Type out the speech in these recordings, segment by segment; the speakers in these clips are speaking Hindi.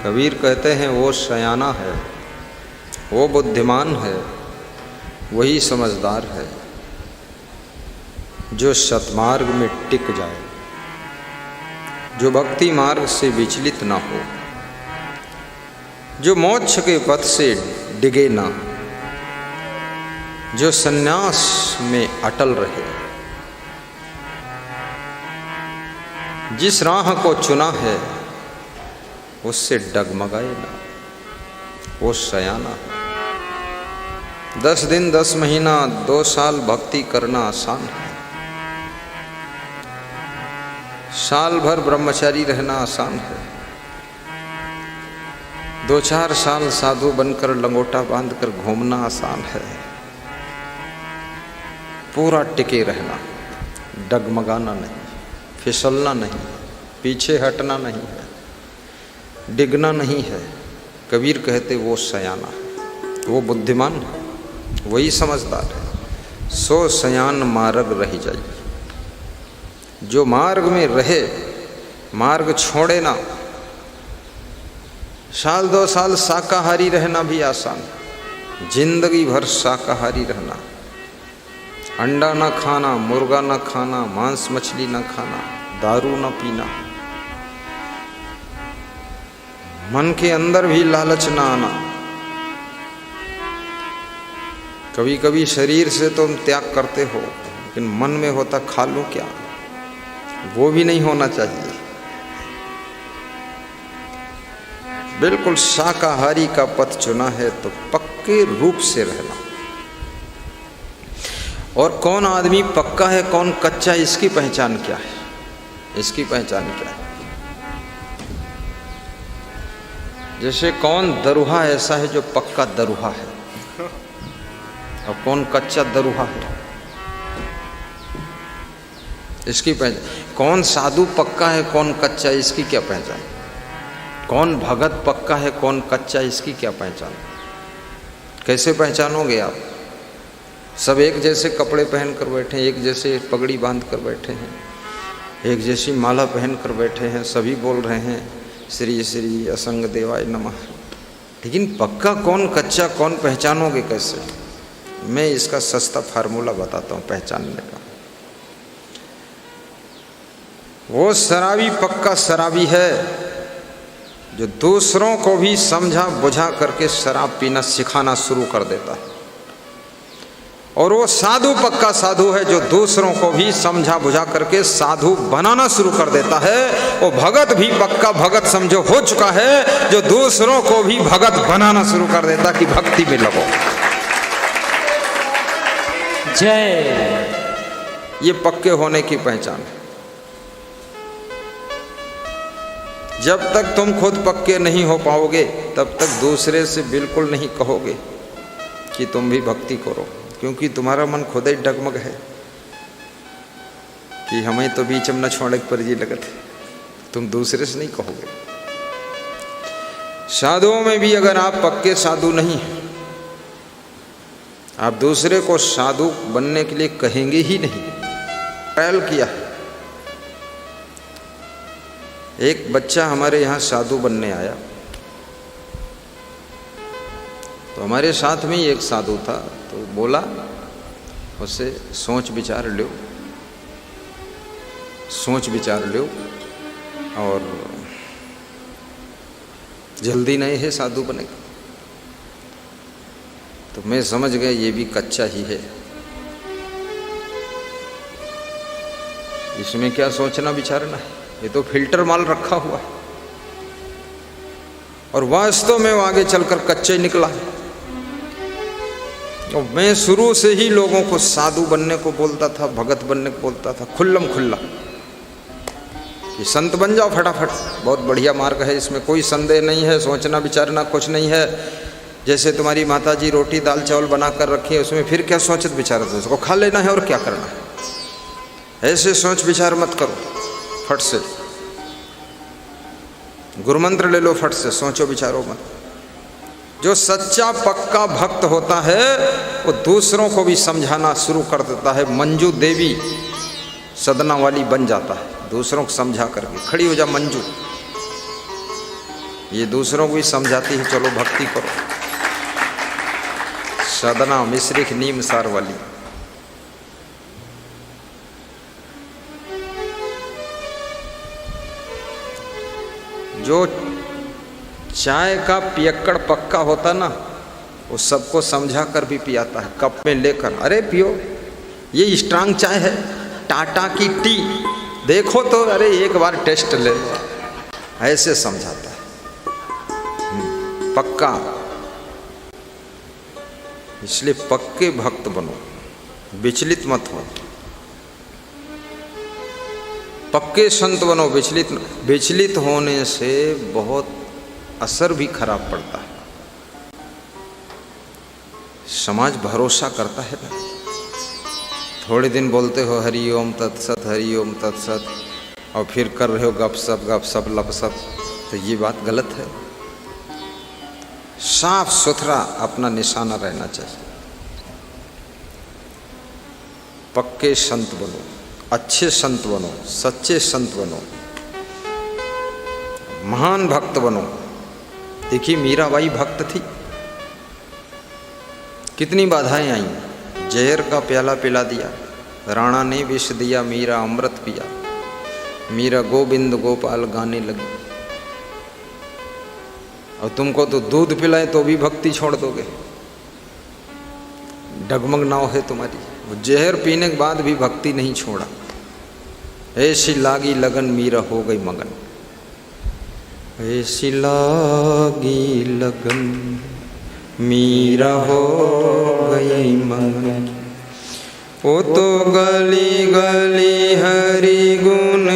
कबीर कहते हैं वो सयाना है, वो बुद्धिमान है, वही समझदार है जो सतमार्ग में टिक जाए, जो भक्ति मार्ग से विचलित ना हो, जो मोक्ष के पथ से डिगे ना, जो सन्यास में अटल रहे। जिस राह को चुना है उससे डगमगाए ना, वो सयाना है। 10 दिन 10 महीना 2 साल भक्ति करना आसान है, साल भर ब्रह्मचारी रहना आसान है, 2-4 साल साधु बनकर लंगोटा बांधकर घूमना आसान है। पूरा टिके रहना, डगमगाना नहीं, फिसलना नहीं, पीछे हटना नहीं है, डिगना नहीं है। कबीर कहते वो सयाना है, वो बुद्धिमान है, वही समझदार है। सो सयान मार्ग रह जाइए। जो मार्ग में रहे, मार्ग छोड़े ना। साल 2 साल शाकाहारी रहना भी आसान, जिंदगी भर शाकाहारी रहना, अंडा ना खाना, मुर्गा ना खाना, मांस मछली ना खाना, दारू ना पीना, मन के अंदर भी लालच ना आना। कभी कभी शरीर से तो तुम त्याग करते हो, लेकिन मन में होता खा लूं क्या, वो भी नहीं होना चाहिए। बिल्कुल शाकाहारी का पथ चुना है तो पक्के रूप से रहना। और कौन आदमी पक्का है कौन कच्चा, इसकी पहचान क्या है? इसकी पहचान क्या है? जैसे कौन दरुहा ऐसा है जो पक्का दरुहा है, और कौन कच्चा दरुहा है, इसकी पहचान। कौन साधु पक्का है कौन कच्चा, इसकी क्या पहचान? कौन भगत पक्का है कौन कच्चा, इसकी क्या पहचान? कैसे पहचानोगे आप? सब एक जैसे कपड़े पहन कर बैठे हैं, एक जैसे पगड़ी बांध कर बैठे हैं, एक जैसी माला पहन कर बैठे हैं, सभी बोल रहे हैं श्री श्री असंग देवाय नमः। लेकिन पक्का कौन कच्चा कौन पहचानोगे कैसे? मैं इसका सस्ता फार्मूला बताता हूँ पहचानने का। वो शराबी पक्का शराबी है जो दूसरों को भी समझा बुझा करके शराब पीना सिखाना शुरू कर देता है। और वो साधु पक्का साधु है जो दूसरों को भी समझा बुझा करके साधु बनाना शुरू कर देता है। वो भगत भी पक्का भगत समझो हो चुका है जो दूसरों को भी भगत बनाना शुरू कर देता कि भक्ति में लगो। जय। ये पक्के होने की पहचान है। जब तक तुम खुद पक्के नहीं हो पाओगे तब तक दूसरे से बिल्कुल नहीं कहोगे कि तुम भी भक्ति करो, क्योंकि तुम्हारा मन खुद ही डगमग है कि हमें तो बीच में न छोड़े पर जी लगत है। तुम दूसरे से नहीं कहोगे। साधुओं में भी अगर आप पक्के साधु नहीं हैं, आप दूसरे को साधु बनने के लिए कहेंगे ही नहीं। ट्रायल किया है। एक बच्चा हमारे यहाँ साधु बनने आया, तो हमारे साथ में ही एक साधु था, तो बोला उससे सोच विचार लो, सोच विचार लो, और जल्दी नहीं है साधु बने। तो मैं समझ गया ये भी कच्चा ही है, इसमें क्या सोचना विचारना है, ये तो फिल्टर माल रखा हुआ है। और वास्तव में वो आगे चलकर कच्चा ही निकला है। और मैं शुरू से ही लोगों को साधु बनने को बोलता था, भगत बनने को बोलता था, खुल्लम खुल्ला कि संत बन जाओ फटाफट, बहुत बढ़िया मार्ग है, इसमें कोई संदेह नहीं है, सोचना विचारना कुछ नहीं है। जैसे तुम्हारी माताजी रोटी दाल चावल बना कर रखी है, उसमें फिर क्या सोचत विचारत है, उसको खा लेना है और क्या करना है। ऐसे सोच विचार मत करो, फट से गुरुमंत्र ले लो, फट से सोचो विचारो मत। जो सच्चा पक्का भक्त होता है वो दूसरों को भी समझाना शुरू कर देता है। मंजू देवी सदना वाली बन जाता है, दूसरों को समझा करके। खड़ी हो जा मंजू, ये दूसरों को भी समझाती है चलो भक्ति करो। सदना मिश्रिक नीम सार वाली। जो चाय का पियक्कड़ पक्का होता ना, वो सबको समझा कर भी पियाता है, कप में लेकर, अरे पियो, ये स्ट्रांग चाय है, टाटा की टी, देखो तो, अरे एक बार टेस्ट ले, ऐसे समझाता है। पक्का। इसलिए पक्के भक्त बनो, विचलित मत हो। पक्के संत बनो, विचलित होने से बहुत असर भी खराब पड़ता है। समाज भरोसा करता है ना, थोड़े दिन बोलते हो हरि ओम तत्सत, हरि ओम तत्सत, और फिर कर रहे हो गपसप लपसप, तो ये बात गलत है। साफ सुथरा अपना निशाना रहना चाहिए। पक्के संत बनो, अच्छे संत बनो, सच्चे संत बनो, महान भक्त बनो। देखिए मीराबाई भक्त थी, कितनी बाधाएं आई, जहर का प्याला पिला दिया, राणा ने विष दिया, मीरा अमृत पिया, मीरा गोविंद गोपाल गाने लगी। और तुमको तो दूध पिलाए तो भी भक्ति छोड़ दोगे, डगमग नाव है तुम्हारी। वो जहर पीने के बाद भी भक्ति नहीं छोड़ा। ऐसी लागी लगन मीरा हो गई मगन, ऐसी लागी लगन मीरा हो गई मगन। वो तो गली गली हरि गुण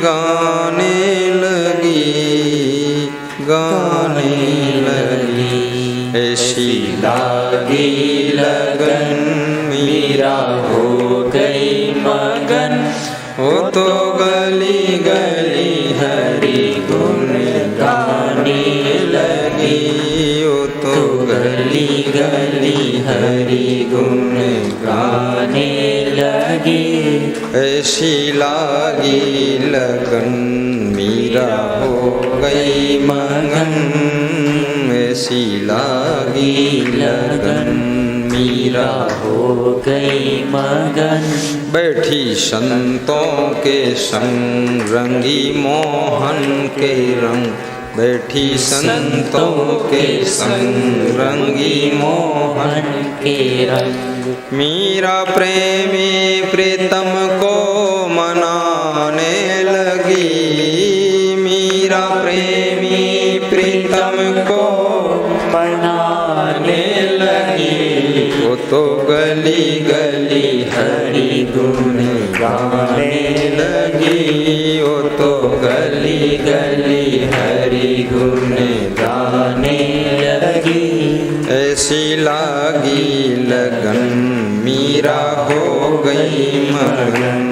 गाने लगी, गाने लगी। ऐसी लागी लगन मीरा हो गई मगन। वो तो गली गली हरि गुण गाने लगी, वो तो गली गली हरि गुण गाने लगी। ऐसी लागी लगन मीरा हो गई मगन, ऐसी लागी लगन मीरा हो गई मगन। बैठी संतों के संग रंगी मोहन के रंग, बैठी संतों के संग रंगी मोहन के रंग। मीरा प्रेमी प्रीतम को मनाने लगी, मीरा प्रेमी प्रीतम को मनाने लगी। वो तो गली गली हरि गुण गाने लगी, वो तो गली गली हरि गुण गाने लगी। ऐसी लागी लगन मीरा हो गई मगन,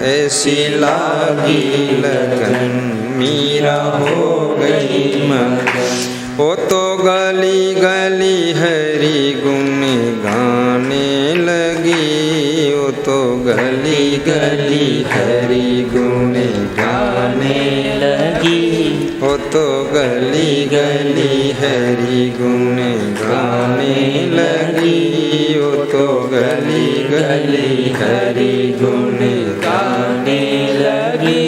ऐसी लागी लगन मीरा हो गई मगन। वो तो गली गली हरि गुण गाने लगी, वो तो गली गली हरि गुण गाने लगी, वो तो गली गली हरि गुण गाने लगी, वो तो गली गली हरि गुण गाने लगी।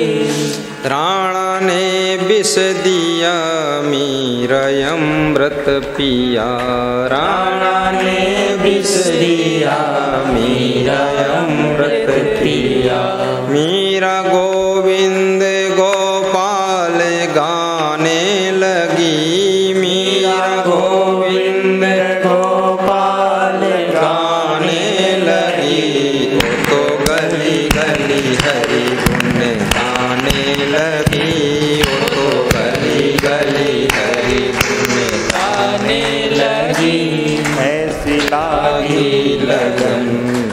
राणा ने विष दिया मीरा अमृत पिया, राणा ने विष दिया मीरा अमृत पिया। मीरा गोविंद गोपाल गाने लगी, मीरा गोविंद गोपाल गाने लगी। तो गली गली हरि गुण गाने लगी, तो गली गली हरि गुण गाने लगी। ऐसी लागी लगन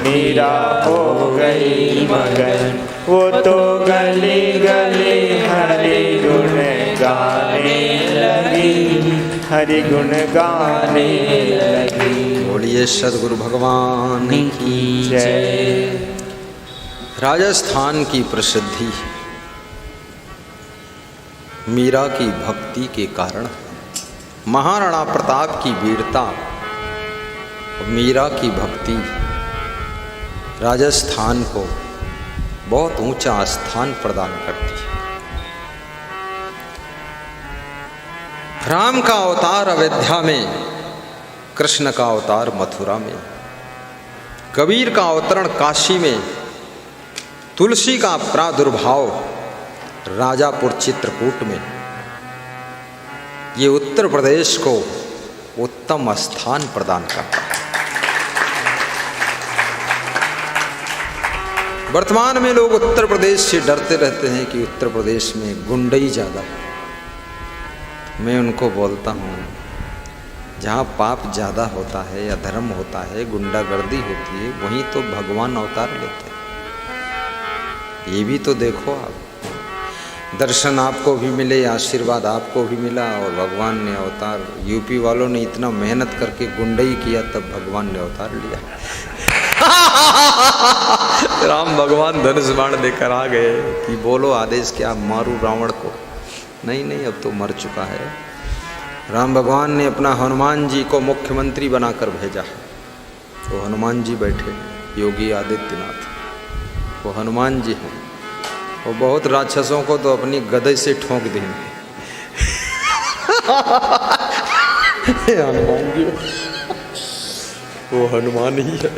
मीरा हो गई मगन, वो तो गली गली हरि गुण गाने लगी, हरि गुण गाने लगी। बोलिए सद्गुरु भगवान की जय। राजस्थान की प्रसिद्धि मीरा की भक्ति के कारण है। महाराणा प्रताप की वीरता और मीरा की भक्ति राजस्थान को बहुत ऊंचा स्थान प्रदान करती है। राम का अवतार अयोध्या में, कृष्ण का अवतार मथुरा में, कबीर का अवतरण काशी में, तुलसी का प्रादुर्भाव राजापुर चित्रकूट में। ये उत्तर प्रदेश को उत्तम स्थान प्रदान करता है। वर्तमान में लोग उत्तर प्रदेश से डरते रहते हैं कि उत्तर प्रदेश में गुंडई ज़्यादा है। मैं उनको बोलता हूँ, जहाँ पाप ज़्यादा होता है, अधर्म होता है, गुंडागर्दी होती है, वहीं तो भगवान अवतार लेते हैं। ये भी तो देखो आप, दर्शन आपको भी मिले, आशीर्वाद आपको भी मिला, और भगवान ने अवतार, यूपी वालों ने इतना मेहनत करके गुंडई किया, तब भगवान ने अवतार लिया। राम भगवान धनुष बाण लेकर आ गए कि बोलो आदेश क्या, मारू रावण को। नहीं, अब तो मर चुका है। राम भगवान ने अपना हनुमान जी को मुख्यमंत्री बनाकर भेजा है। तो हनुमान जी बैठे हैं, योगी आदित्यनाथ, वो हनुमान जी हैं। वो बहुत राक्षसों को तो अपनी गदे से ठोक देंगे। हनुमान जी, वो हनुमान ही है।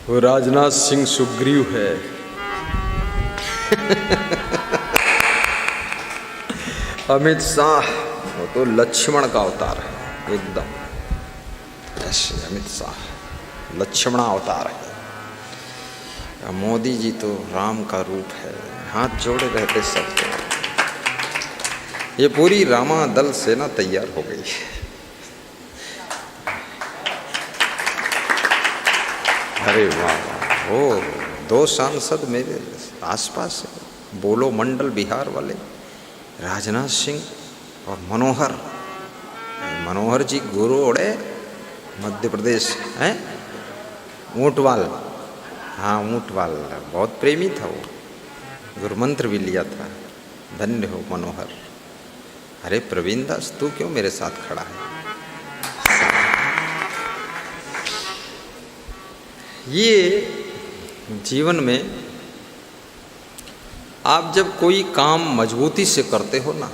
वो राजनाथ सिंह सुग्रीव है। अमित शाह, वो तो लक्ष्मण का अवतार है एकदम ऐसे। अमित शाह लक्ष्मण अवतार है। मोदी जी तो राम का रूप है, हाथ जोड़े रहते सबके। ये पूरी रामा दल सेना तैयार हो गई है। अरे वाह, वो 2 सांसद मेरे आसपास है, बोलो मंडल बिहार वाले, राजनाथ सिंह और मनोहर जी गुरु ओड़े मध्य प्रदेश हैं, ऊंटवाल। हाँ, ऊंटवाल बहुत प्रेमी था वो, गुरु मंत्र भी लिया था। धन्य हो मनोहर। अरे प्रवीण दास, तू क्यों मेरे साथ खड़ा है? ये जीवन में आप जब कोई काम मजबूती से करते हो ना,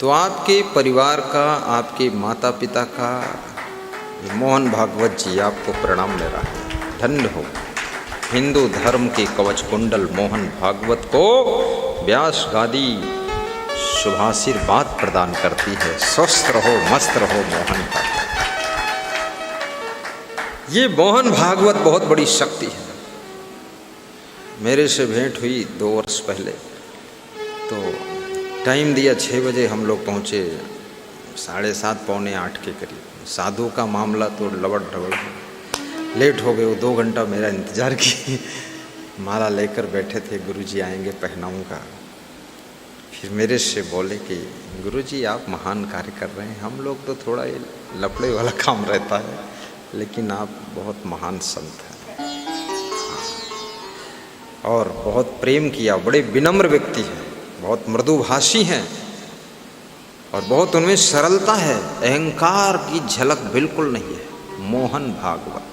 तो आपके परिवार का, आपके माता पिता का, मोहन भागवत जी आपको प्रणाम ले रहा है। धन्य हो। हिंदू धर्म के कवच कुंडल मोहन भागवत को व्यास गादी शुभाशीर्वाद प्रदान करती है। स्वस्थ रहो, मस्त रहो मोहन भागवत। ये मोहन भागवत बहुत बड़ी शक्ति है। मेरे से भेंट हुई 2 वर्ष पहले, तो टाइम दिया 6 बजे, हम लोग पहुँचे 7:30 पौने 8 के करीब। साधु का मामला तो लबड़ ढबड़, लेट हो गए। वो 2 घंटा मेरा इंतज़ार की। माला लेकर बैठे थे, गुरुजी आएंगे पहनाऊंगा। फिर मेरे से बोले कि गुरुजी आप महान कार्य कर रहे हैं, हम लोग तो थोड़ा ये लफड़े वाला काम रहता है, लेकिन आप बहुत महान संत हैं। और बहुत प्रेम किया, बड़े विनम्र व्यक्ति हैं, बहुत मृदुभाषी हैं, और बहुत उनमें सरलता है, अहंकार की झलक बिल्कुल नहीं है। मोहन भागवत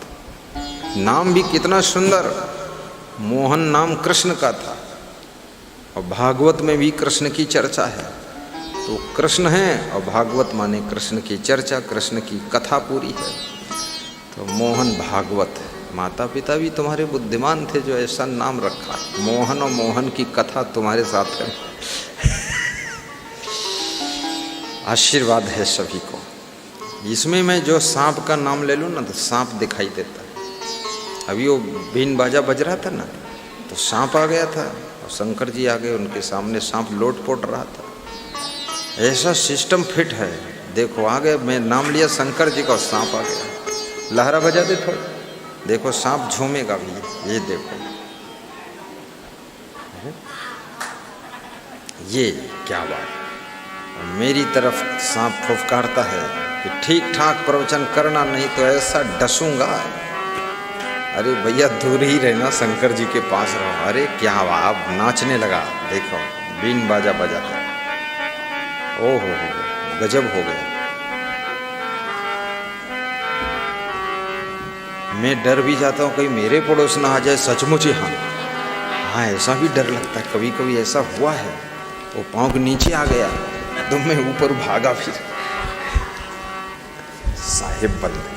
नाम भी कितना सुंदर। मोहन नाम कृष्ण का था, और भागवत में भी कृष्ण की चर्चा है। तो कृष्ण है और भागवत माने कृष्ण की चर्चा, कृष्ण की कथा पूरी है। तो मोहन भागवत, माता पिता भी तुम्हारे बुद्धिमान थे जो ऐसा नाम रखा। मोहन और मोहन की कथा तुम्हारे साथ है। आशीर्वाद है सभी को। इसमें मैं जो सांप का नाम ले लूँ ना, तो सांप दिखाई देता है। अभी वो बीन बाजा बज रहा था ना, तो सांप आ गया था, और शंकर जी आ गए, उनके सामने सांप लोट पोट रहा था। ऐसा सिस्टम फिट है। देखो आ गए, मैं नाम लिया शंकर जी का, सांप आ गया। लहरा बजा दे थोड़ा, देखो सांप झूमेगा भी। ये देखो, ये क्या बात। मेरी तरफ सांप फुफकारता है कि ठीक ठाक प्रवचन करना, नहीं तो ऐसा डसूंगा। अरे भैया दूर ही रहना, शंकर जी के पास रहो। अरे क्या हुआ, अब नाचने लगा। देखो बीन बाजा बजाता। ओहो, गजब हो गया। मैं डर भी जाता हूँ कहीं मेरे पड़ोस ना आ जाए, सचमुच ही। हाँ, ऐसा भी डर लगता है। कभी कभी ऐसा हुआ है, वो पाँव के नीचे आ गया तो मैं ऊपर भागा फिर। साहेब बंदे।